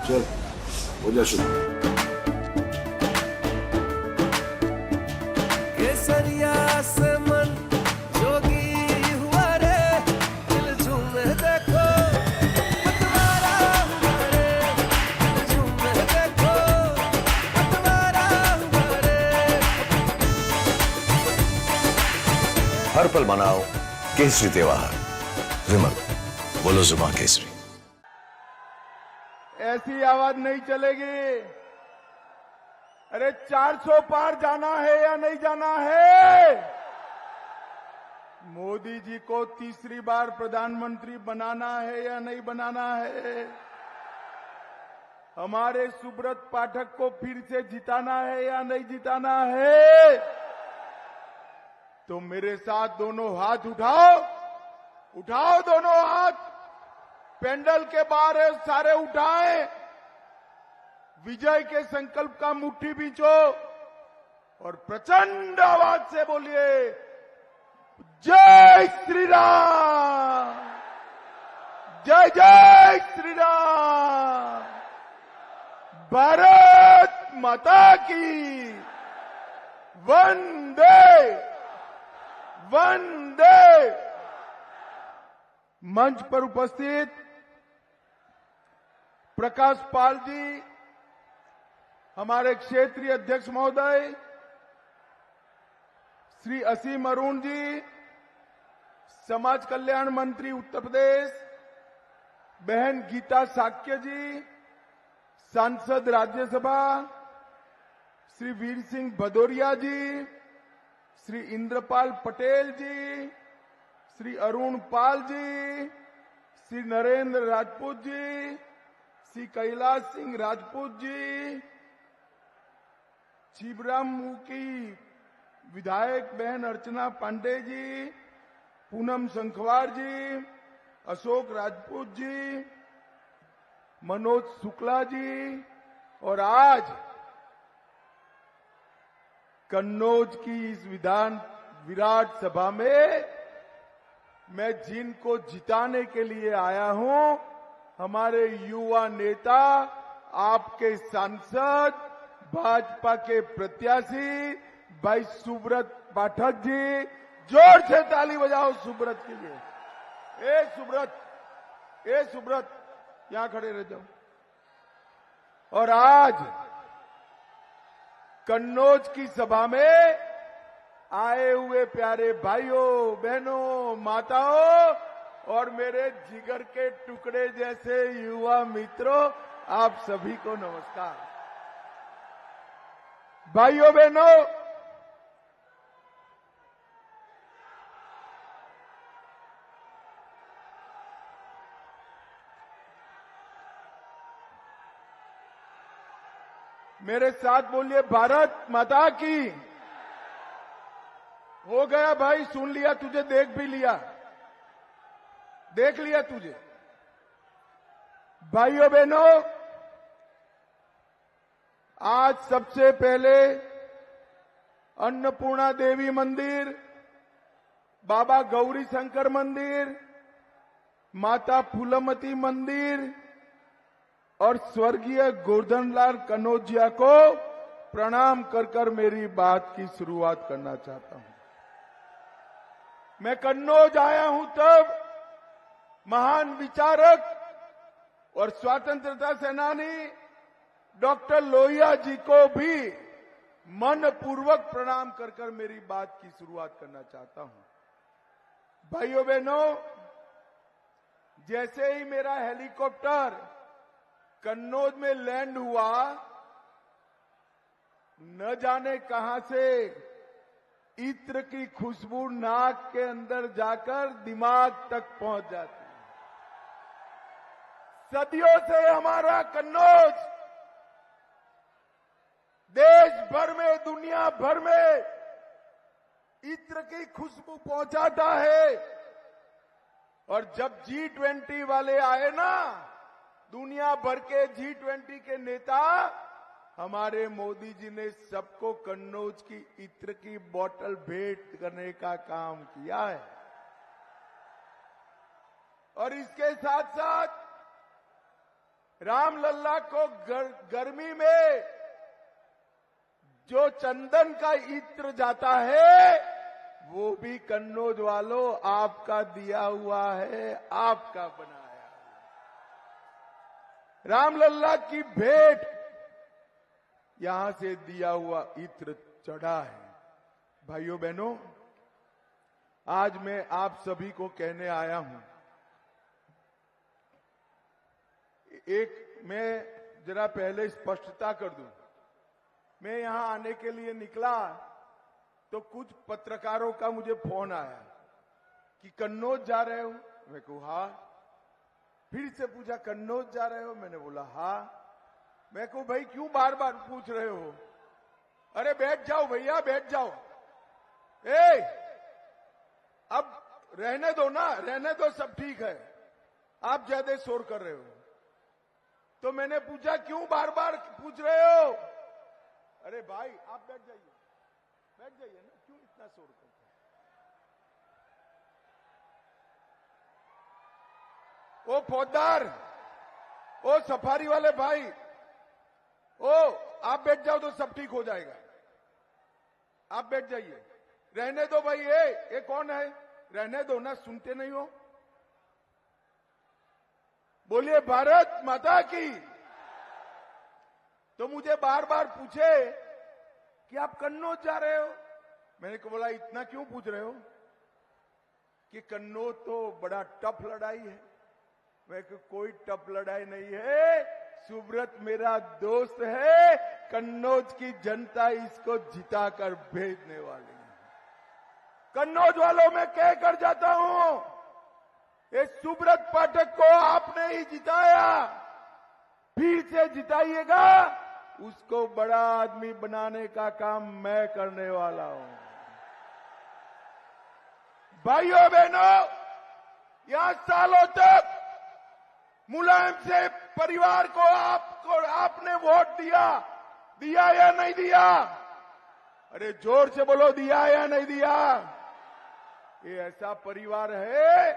चल हो जा शुरू। केसरिया से मन जोगी हुआ रे, दिल झूमे देखो मतवारा हुआ रे, दिल झूमे देखो मतवारा हुआ रे। हर पल मनाओ केसरी त्योहार। विमल, बोलो जुबान केसरी। ऐसी आवाज नहीं चलेगी। अरे 400 पार जाना है या नहीं जाना है? मोदी जी को तीसरी बार प्रधानमंत्री बनाना है या नहीं बनाना है? हमारे सुब्रत पाठक को फिर से जिताना है या नहीं जिताना है? तो मेरे साथ दोनों हाथ उठाओ, उठाओ दोनों हाथ, पेंडल के बाहर है सारे उठाएं, विजय के संकल्प का मुट्ठी बींचो और प्रचंड आवाज से बोलिए जय श्री राम, जय जय श्री राम, भारत माता की वंदे वंदे। मंच पर उपस्थित प्रकाश पाल जी, हमारे क्षेत्रीय अध्यक्ष महोदय श्री असीम अरुण जी, समाज कल्याण मंत्री उत्तर प्रदेश बहन गीता साक्य जी, सांसद राज्यसभा श्री वीर सिंह भदौरिया जी, श्री इंद्रपाल पटेल जी, श्री अरुण पाल जी, श्री नरेंद्र राजपूत जी, श्री कैलाश सिंह राजपूत जी, छिबरामऊ की विधायक बहन अर्चना पांडे जी, पूनम संखवार जी, अशोक राजपूत जी, मनोज शुक्ला जी, और आज कन्नौज की इस विराट सभा में मैं जिनको जिताने के लिए आया हूं, हमारे युवा नेता, आपके सांसद, भाजपा के प्रत्याशी भाई सुब्रत पाठक जी। जोर से ताली बजाओ सुब्रत के लिए। ए सुब्रत यहां खड़े रह जाओ। और आज कन्नौज की सभा में आए हुए प्यारे भाइयों बहनों माताओं और मेरे जिगर के टुकड़े जैसे युवा मित्रों, आप सभी को नमस्कार। भाइयों बहनों, मेरे साथ बोलिए भारत माता की। हो गया भाई, सुन लिया तुझे, देख भी लिया, देख लिया तुझे। भाइयों बहनों, आज सबसे पहले अन्नपूर्णा देवी मंदिर, बाबा गौरी शंकर मंदिर, माता फूलमती मंदिर और स्वर्गीय गोवर्धनलाल कनौजिया को प्रणाम कर कर मेरी बात की शुरुआत करना चाहता हूं। मैं कन्नौज आया हूं तब महान विचारक और स्वतंत्रता सेनानी डॉक्टर लोहिया जी को भी मनपूर्वक प्रणाम कर कर मेरी बात की शुरुआत करना चाहता हूं। भाइयों बहनों, जैसे ही मेरा हेलीकॉप्टर कन्नौज में लैंड हुआ, न जाने कहां से इत्र की खुशबू नाक के अंदर जाकर दिमाग तक पहुंच जाती है। सदियों से हमारा कन्नौज देश भर में, दुनिया भर में इत्र की खुशबू पहुंचाता है। और जब G20 वाले आए ना, दुनिया भर के G20 के नेता, हमारे मोदी जी ने सबको कन्नौज की इत्र की बोतल भेंट करने का काम किया है। और इसके साथ साथ रामलल्ला को गर्मी में जो चंदन का इत्र जाता है वो भी कन्नौज वालों आपका दिया हुआ है, आपका बनाया। रामलल्ला की भेंट यहां से दिया हुआ इत्र चढ़ा है। भाइयों बहनों, आज मैं आप सभी को कहने आया हूं, एक मैं जरा पहले स्पष्टता कर दूं। मैं यहां आने के लिए निकला तो कुछ पत्रकारों का मुझे फोन आया कि कन्नौज जा रहे हो। मैं कहा हाँ। फिर से पूछा कन्नौज जा रहे हो? मैंने बोला हाँ। मैं को भाई क्यों बार बार पूछ रहे हो? अरे बैठ जाओ भैया, बैठ जाओ। अब रहने दो ना, रहने दो, सब ठीक है, आप ज्यादा शोर कर रहे हो। तो मैंने पूछा क्यों बार बार पूछ रहे हो? अरे भाई आप बैठ जाइए, बैठ जाइए ना, क्यों इतना शोर करते हैं? ओ फौजदार, ओ सफारी वाले भाई, ओ आप बैठ जाओ तो सब ठीक हो जाएगा। आप बैठ जाइए, रहने दो भाई। ये कौन है? रहने दो ना, सुनते नहीं हो? बोलिए भारत माता की। तो मुझे बार बार पूछे कि आप कन्नौज जा रहे हो। मैंने को बोला इतना क्यों पूछ रहे हो? कि कन्नौज तो बड़ा टफ लड़ाई है। मैं को कोई टफ लड़ाई नहीं है, सुब्रत मेरा दोस्त है, कन्नौज की जनता इसको जिताकर भेजने वाली है। कन्नौज वालों में कह कर जाता हूं, ये सुब्रत पाठक को आपने ही जिताया, फिर से जिताइएगा, उसको बड़ा आदमी बनाने का काम मैं करने वाला हूं। भाइयों बहनों, यहां सालों तक मुलायम से परिवार को आपने वोट दिया या नहीं दिया? अरे जोर से बोलो, दिया या नहीं दिया? ये ऐसा परिवार है,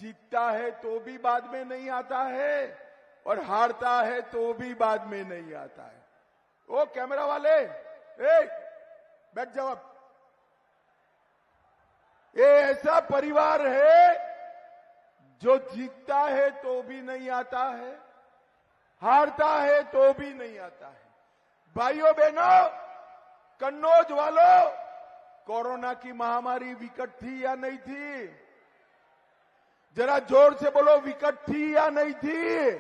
जीतता है तो भी बाद में नहीं आता है और हारता है तो भी बाद में नहीं आता है। ओ कैमरा वाले, बैठ जाओ। ये ऐसा परिवार है जो जीतता है तो भी नहीं आता है, हारता है तो भी नहीं आता है। भाइयों बहनों, कन्नौज वालों, कोरोना की महामारी विकट थी या नहीं थी? जरा जोर से बोलो, विकट थी या नहीं थी?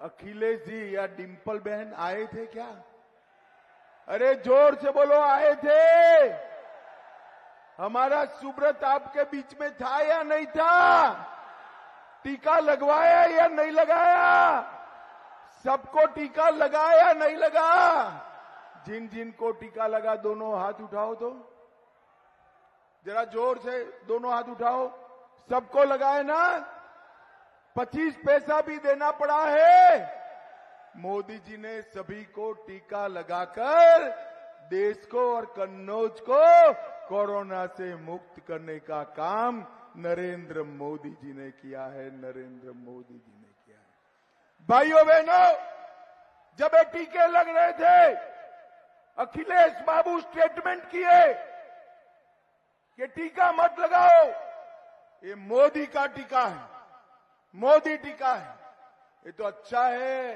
अखिलेश जी या डिंपल बहन आए थे क्या? अरे जोर से बोलो, आए थे? हमारा सुब्रत आपके बीच में था या नहीं था? टीका लगवाया या नहीं लगाया? सबको टीका लगा या नहीं लगा? जिन जिन को टीका लगा दोनों हाथ उठाओ तो, जरा जोर से दोनों हाथ उठाओ। सबको लगाए ना? 25 पैसा भी देना पड़ा है। मोदी जी ने सभी को टीका लगाकर देश को और कन्नौज को कोरोना से मुक्त करने का काम नरेंद्र मोदी जी ने किया है, नरेंद्र मोदी जी ने किया है। भाइयों बहनों, जब ये टीके लग रहे थे, अखिलेश बाबू स्टेटमेंट किए कि टीका मत लगाओ, ये मोदी का टीका है, मोदी टीका है। ये तो अच्छा है,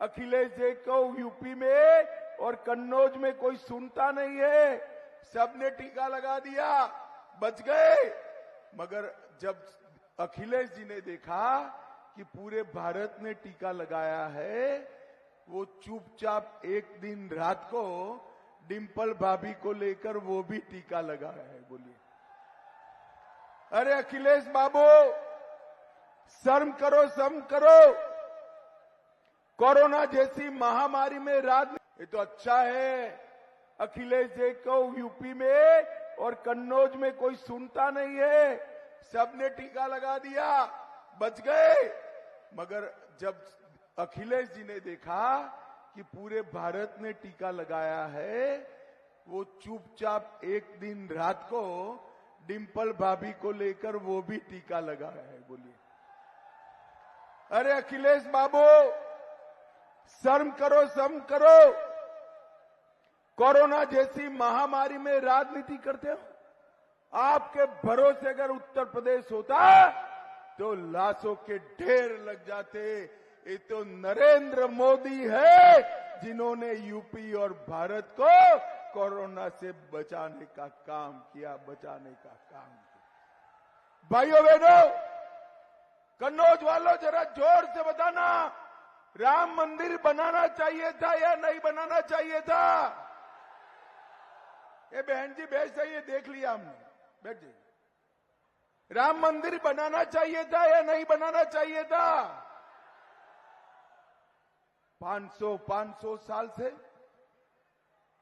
अखिलेश जी को यूपी में और कन्नौज में कोई सुनता नहीं है, सबने टीका लगा दिया, बच गए। मगर जब अखिलेश जी ने देखा कि पूरे भारत ने टीका लगाया है, वो चुपचाप एक दिन रात को डिंपल भाभी को लेकर वो भी टीका लगाया है। बोलिए, अरे अखिलेश बाबू, शर्म करो, शर्म करो। कोरोना जैसी महामारी में ये तो अच्छा है, अखिलेश जी को यूपी में और कन्नौज में कोई सुनता नहीं है, सबने टीका लगा दिया, बच गए। मगर जब अखिलेश जी ने देखा कि पूरे भारत ने टीका लगाया है, वो चुपचाप एक दिन रात को डिंपल भाभी को लेकर वो भी टीका लगाया है। बोलिए, अरे अखिलेश बाबू, शर्म करो, शर्म करो। कोरोना जैसी महामारी में राजनीति करते हो। आपके भरोसे अगर उत्तर प्रदेश होता तो लाशों के ढेर लग जाते। ये तो नरेंद्र मोदी है जिन्होंने यूपी और भारत को कोरोना से बचाने का काम किया, बचाने का काम किया। भाइयों बहनों, कन्नौज वालों, जरा जोर से बताना, राम मंदिर बनाना चाहिए था या नहीं बनाना चाहिए था? ये बहन जी बैठ जाइए, देख लिया हमने, बैठ जाइए। राम मंदिर बनाना चाहिए था या नहीं बनाना चाहिए था? 500 साल से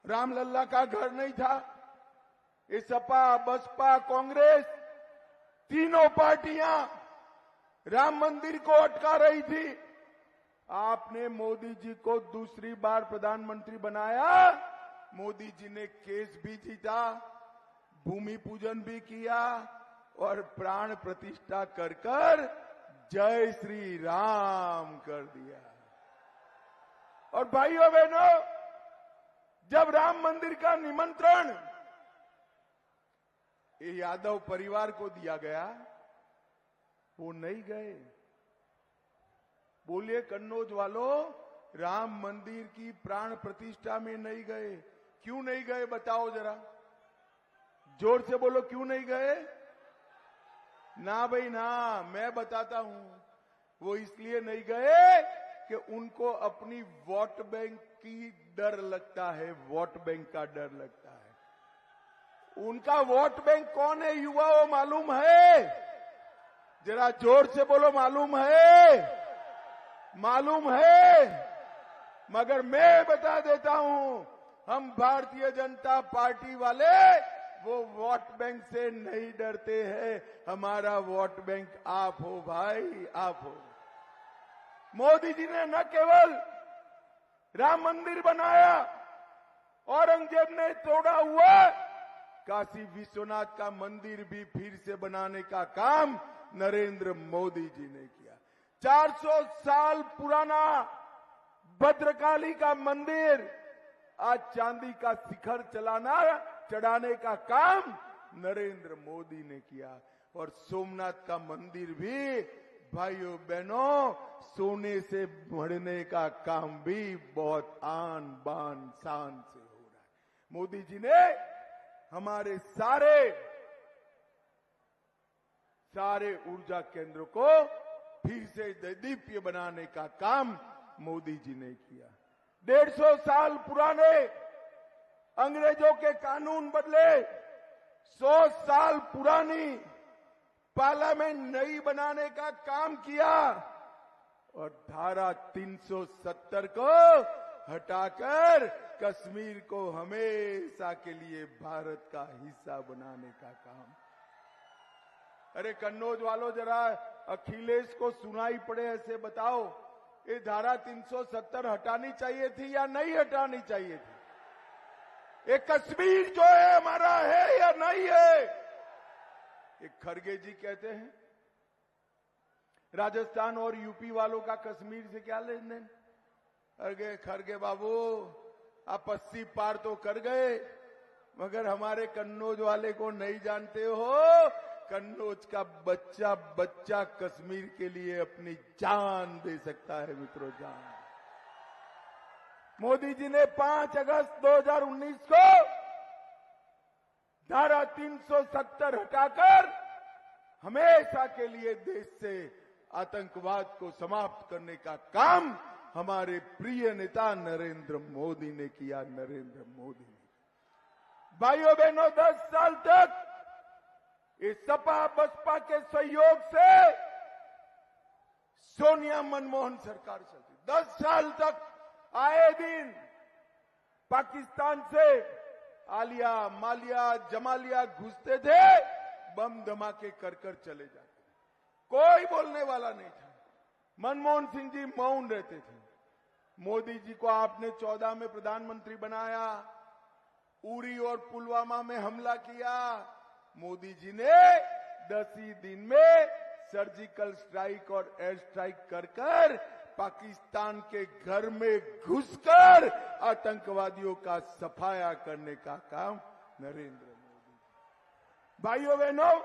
रामलल्ला का घर नहीं था। ये सपा, बसपा, कांग्रेस, तीनों पार्टियां राम मंदिर को अटका रही थी। आपने मोदी जी को दूसरी बार प्रधानमंत्री बनाया। मोदी जी ने केस भी जीता, भूमि पूजन भी किया और प्राण प्रतिष्ठा कर कर जय श्री राम कर दिया। और भाइयों बहनों, जब राम मंदिर का निमंत्रण ये यादव परिवार को दिया गया, वो नहीं गए। बोलिए कन्नौज वालों, राम मंदिर की प्राण प्रतिष्ठा में नहीं गए। क्यों नहीं गए बताओ जरा, जोर से बोलो, क्यों नहीं गए? ना भाई ना, मैं बताता हूं। वो इसलिए नहीं गए कि उनको अपनी वोट बैंक की डर लगता है, वोट बैंक का डर लगता है। उनका वोट बैंक कौन है युवाओं, मालूम है? जरा जोर से बोलो, मालूम है? मालूम है? मगर मैं बता देता हूं, हम भारतीय जनता पार्टी वाले वो वोट बैंक से नहीं डरते हैं। हमारा वोट बैंक आप हो भाई, आप हो। मोदी जी ने न केवल राम मंदिर बनाया, औरंगजेब ने तोड़ा हुआ काशी विश्वनाथ का मंदिर भी फिर से बनाने का काम नरेंद्र मोदी जी ने किया। 400 साल पुराना भद्रकाली का मंदिर आज चांदी का शिखर चढ़ाने का काम नरेंद्र मोदी ने किया। और सोमनाथ का मंदिर भी भाइयों बहनों, सोने से बढ़ने का काम भी बहुत आन बान शान से हो रहा है। मोदी जी ने हमारे सारे ऊर्जा केंद्रों को फिर से दैदीप्य बनाने का काम मोदी जी ने किया। 150 साल पुराने अंग्रेजों के कानून बदले, 100 साल पुरानी पार्लियामेंट नई बनाने का काम किया और धारा 370 को हटाकर कश्मीर को हमेशा के लिए भारत का हिस्सा बनाने का काम। अरे कन्नौज वालों, जरा अखिलेश को सुनाई पड़े ऐसे बताओ, ये धारा 370 हटानी चाहिए थी या नहीं हटानी चाहिए थी? ये कश्मीर जो है हमारा है या नहीं है? एक खरगे जी कहते हैं राजस्थान और यूपी वालों का कश्मीर से क्या लेन देन। अरे खरगे बाबू, आप 80 पार तो कर गए, मगर हमारे कन्नौज वाले को नहीं जानते हो। कन्नौज का बच्चा बच्चा कश्मीर के लिए अपनी जान दे सकता है मित्रों, जान। मोदी जी ने 5 अगस्त 2019 को धारा 370 हटाकर हमेशा के लिए देश से आतंकवाद को समाप्त करने का काम हमारे प्रिय नेता नरेंद्र मोदी ने किया। नरेंद्र मोदी ने, भाइयों बहनों, 10 साल तक इस सपा बसपा के सहयोग से सोनिया मनमोहन सरकार चलती। 10 साल तक आए दिन पाकिस्तान से आलिया, मालिया, जमालिया घुसते थे, बम धमाके कर कर चले जाते, कोई बोलने वाला नहीं था। मनमोहन सिंह जी मौन रहते थे। मोदी जी को आपने 14 में प्रधानमंत्री बनाया, उरी और पुलवामा में हमला किया। मोदी जी ने 10 ही दिन में सर्जिकल स्ट्राइक और एयर स्ट्राइक कर कर पाकिस्तान के घर में घुसकर आतंकवादियों का सफाया करने का काम नरेंद्र मोदी। भाइयों बहनों,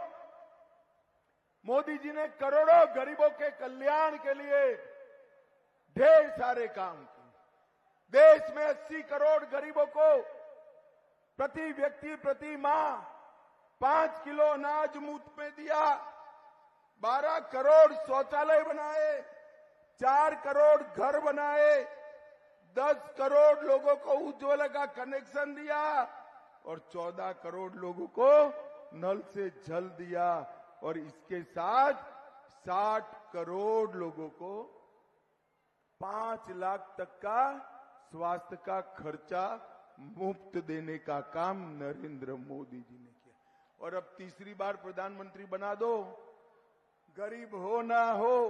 मोदी जी ने करोड़ों गरीबों के कल्याण के लिए ढेर सारे काम किए। देश में 80 करोड़ गरीबों को प्रति व्यक्ति प्रति माह 5 किलो अनाज मुफ्त में दिया, 12 करोड़ शौचालय बनाए, 4 करोड़ घर बनाए, 10 करोड़ लोगों को उज्ज्वला का कनेक्शन दिया और 14 करोड़ लोगों को नल से जल दिया और इसके साथ 60 करोड़ लोगों को 5 लाख तक का स्वास्थ्य का खर्चा मुफ्त देने का काम नरेंद्र मोदी जी ने किया। और अब तीसरी बार प्रधानमंत्री बना दो, गरीब हो ना हो,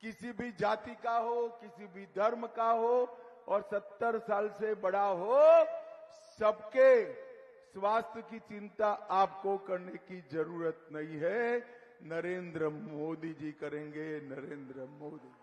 किसी भी जाति का हो, किसी भी धर्म का हो और 70 साल से बड़ा हो, सबके स्वास्थ्य की चिंता आपको करने की जरूरत नहीं है। नरेंद्र मोदी जी करेंगे, नरेंद्र मोदी।